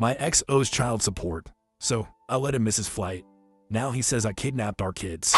My ex owes child support, so I let him miss his flight. Now he says I kidnapped our kids.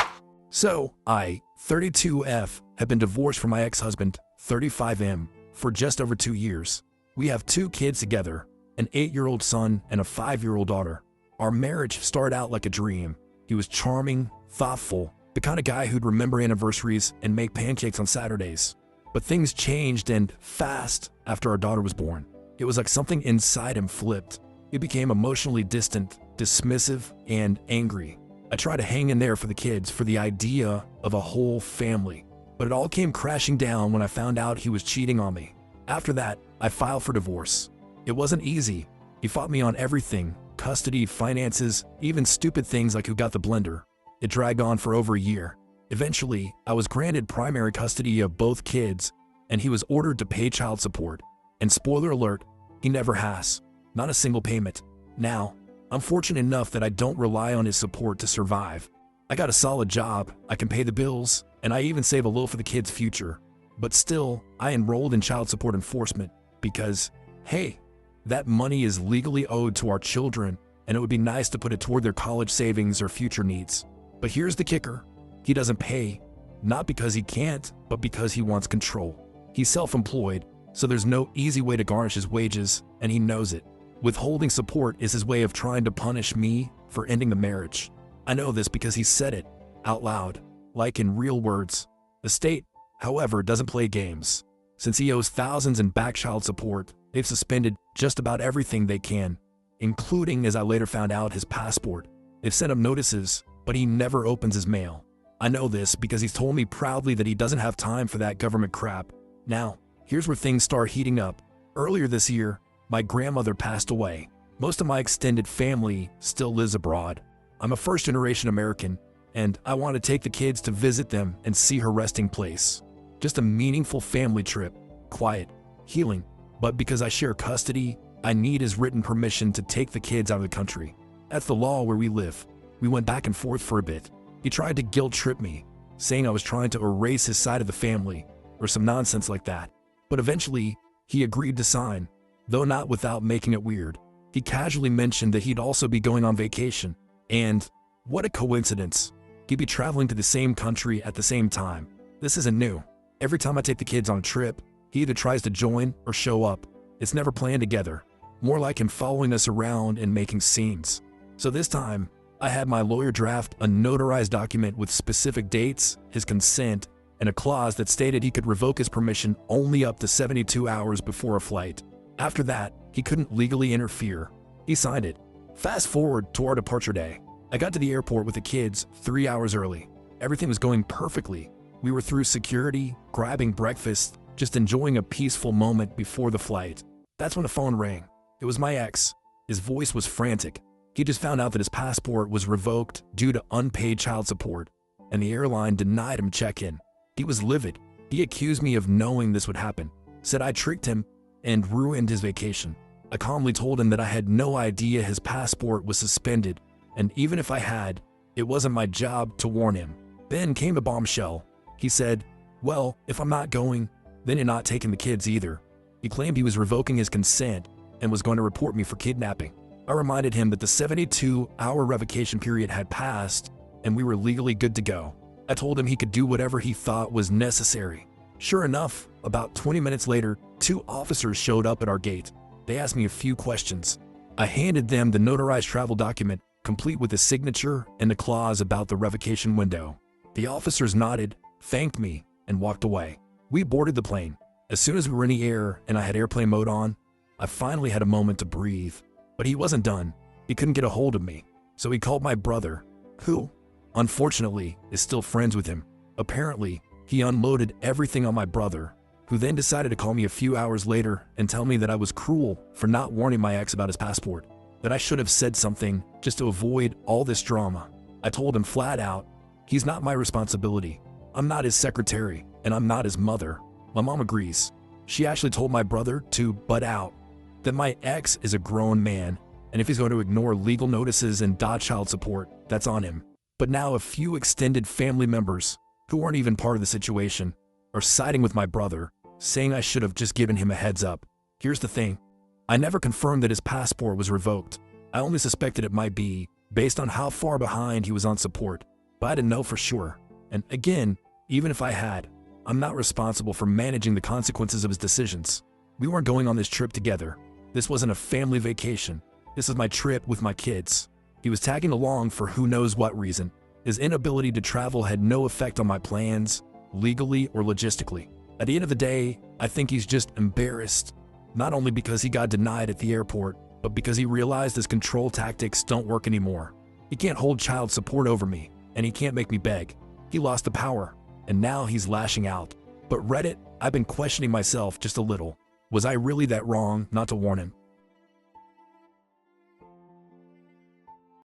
So I, 32F, have been divorced from my ex-husband, 35M, for just over 2 years. We have 2 kids together, an 8-year-old son and a 5-year-old daughter. Our marriage started out like a dream. He was charming, thoughtful, the kind of guy who'd remember anniversaries and make pancakes on Saturdays. But things changed, and fast, after our daughter was born. It was like something inside him flipped. He became emotionally distant, dismissive, and angry. I tried to hang in there for the kids, for the idea of a whole family. But it all came crashing down when I found out he was cheating on me. After that, I filed for divorce. It wasn't easy. He fought me on everything: custody, finances, even stupid things like who got the blender. It dragged on for over a year. Eventually, I was granted primary custody of both kids, and he was ordered to pay child support. And spoiler alert, he never has. Not a single payment. Now, I'm fortunate enough that I don't rely on his support to survive. I got a solid job, I can pay the bills, and I even save a little for the kids' future. But still, I enrolled in child support enforcement because, hey, that money is legally owed to our children, and it would be nice to put it toward their college savings or future needs. But here's the kicker. He doesn't pay, not because he can't, but because he wants control. He's self-employed, so there's no easy way to garnish his wages, and he knows it. Withholding support is his way of trying to punish me for ending the marriage. I know this because he said it out loud, like in real words. The state, however, doesn't play games. Since he owes thousands in back child support, they've suspended just about everything they can, including, as I later found out, his passport. They've sent him notices, but he never opens his mail. I know this because he's told me proudly that he doesn't have time for that government crap. Now, here's where things start heating up. Earlier this year, my grandmother passed away. Most of my extended family still lives abroad. I'm a first-generation American, and I want to take the kids to visit them and see her resting place. Just a meaningful family trip, quiet, healing. But because I share custody, I need his written permission to take the kids out of the country. That's the law where we live. We went back and forth for a bit. He tried to guilt-trip me, saying I was trying to erase his side of the family, or some nonsense like that. But eventually, he agreed to sign, though not without making it weird. He casually mentioned that he'd also be going on vacation. And what a coincidence. He'd be traveling to the same country at the same time. This isn't new. Every time I take the kids on a trip, he either tries to join or show up. It's never planned together. More like him following us around and making scenes. So this time, I had my lawyer draft a notarized document with specific dates, his consent, and a clause that stated he could revoke his permission only up to 72 hours before a flight. After that, he couldn't legally interfere. He signed it. Fast forward to our departure day. I got to the airport with the kids 3 hours early. Everything was going perfectly. We were through security, grabbing breakfast, just enjoying a peaceful moment before the flight. That's when the phone rang. It was my ex. His voice was frantic. He just found out that his passport was revoked due to unpaid child support, and the airline denied him check-in. He was livid. He accused me of knowing this would happen, said I tricked him and ruined his vacation. I calmly told him that I had no idea his passport was suspended, and even if I had, it wasn't my job to warn him. Then came the bombshell. He said, well, if I'm not going, then you're not taking the kids either. He claimed he was revoking his consent and was going to report me for kidnapping. I reminded him that the 72-hour revocation period had passed and we were legally good to go. I told him he could do whatever he thought was necessary. Sure enough, about 20 minutes later, 2 officers showed up at our gate. They asked me a few questions. I handed them the notarized travel document, complete with a signature and a clause about the revocation window. The officers nodded, thanked me, and walked away. We boarded the plane. As soon as we were in the air and I had airplane mode on, I finally had a moment to breathe. But he wasn't done. He couldn't get a hold of me. So he called my brother, who, unfortunately, is still friends with him. Apparently, he unloaded everything on my brother, who then decided to call me a few hours later and tell me that I was cruel for not warning my ex about his passport, that I should have said something just to avoid all this drama. I told him flat out, he's not my responsibility. I'm not his secretary, and I'm not his mother. My mom agrees. She actually told my brother to butt out, that my ex is a grown man, and if he's going to ignore legal notices and dodge child support, that's on him. But now a few extended family members, who aren't even part of the situation, are siding with my brother, saying I should have just given him a heads up. Here's the thing. I never confirmed that his passport was revoked. I only suspected it might be, based on how far behind he was on support, but I didn't know for sure. And again, even if I had, I'm not responsible for managing the consequences of his decisions. We weren't going on this trip together. This wasn't a family vacation. This was my trip with my kids. He was tagging along for who knows what reason. His inability to travel had no effect on my plans, legally or logistically. At the end of the day, I think he's just embarrassed, not only because he got denied at the airport, but because he realized his control tactics don't work anymore. He can't hold child support over me, and he can't make me beg. He lost the power, and now he's lashing out. But Reddit, I've been questioning myself just a little. Was I really that wrong not to warn him?